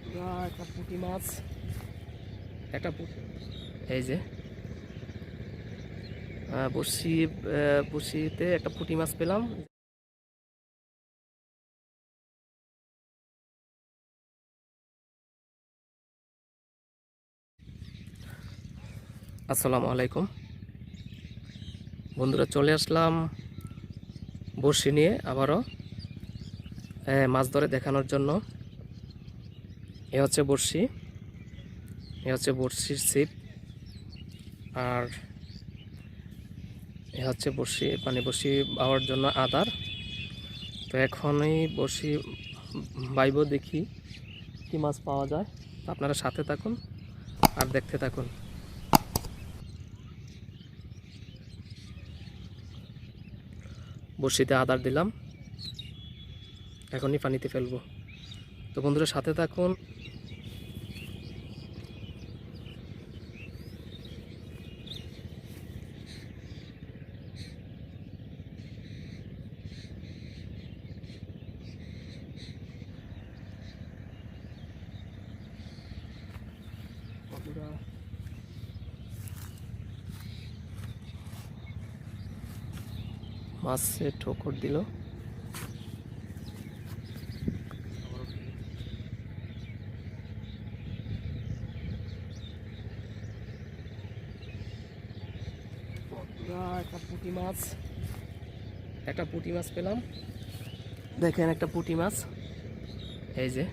একটা পুঁটি মাছ, একটা এই যে বড়শিতে একটা পুঁটি মাছ পেলাম। আসসালামু আলাইকুম বন্ধুরা, চলে আসলাম বড়শি নিয়ে আবারও মাছ ধরে দেখানোর জন্য। এ হচ্ছে বড়শি, এ হচ্ছে বড়শির ছিপ, আর এ হচ্ছে বড়শি বড়শি বাওয়ার জন্য আদার। তো এখনই বড়শি বাইব, দেখি কি মাছ পাওয়া যায়। আপনারা সাথে থাকুন আর দেখতে থাকুন। বড়শিতে আদার দিলাম, এখনই পানিতে ফেলবো। তো বন্ধুরা সাথে থাকুন। মাছে ঠোকর দিল। একটা পুঁটি মাছ, একটা পুঁটি মাছ পেলাম। দেখেন একটা পুঁটি মাছ, এই যে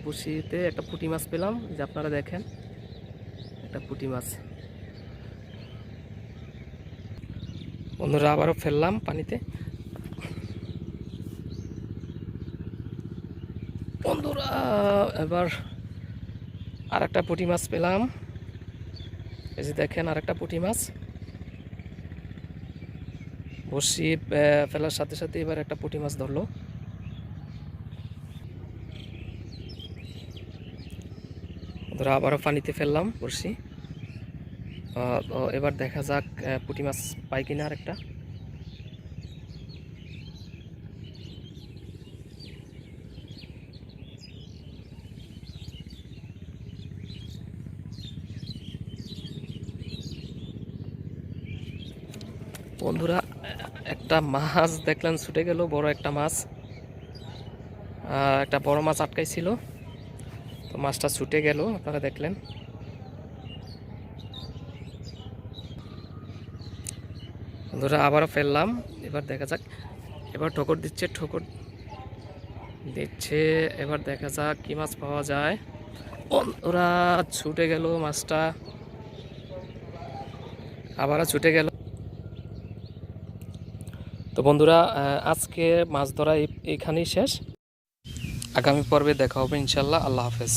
বড়শিতে একটা পুঁটি মাছ পেলাম, যে আপনারা দেখেন একটা পুঁটি মাছ। বন্ধুরা আবারও ফেললাম পানিতে। বন্ধুরা এবার আর একটা পুঁটি মাছ পেলাম, এই যে দেখেন আর একটা পুঁটি মাছ। বড়শি ফেলার সাথে সাথে এবার একটা পুঁটি মাছ ধরলো। বন্ধুরা আবারও পানিতে ফেললাম বড়শি। তো এবার দেখা যাক পুঁটি মাছ পাই কিনা আরেকটা। বন্ধুরা একটা মাছ দেখলেন ছুটে গেল, বড় একটা মাছ। একটা বড় মাছ আটকাইছিল, তো মাছটা ছুটে গেল, আপনারা দেখলেন। বন্ধুরা আবারও ফেললাম, এবার দেখা যাক। এবার ঠোকর দিচ্ছে, ঠোকর দিচ্ছে, এবার দেখা যাক কি মাছ পাওয়া যায়। বন্ধুরা ছুটে গেল মাছটা, আবারও ছুটে গেল। তো বন্ধুরা আজকে মাছ ধরা এইখানেই শেষ। আগামী পর্বে দেখা হবে ইনশাল্লাহ। আল্লাহ হাফেজ।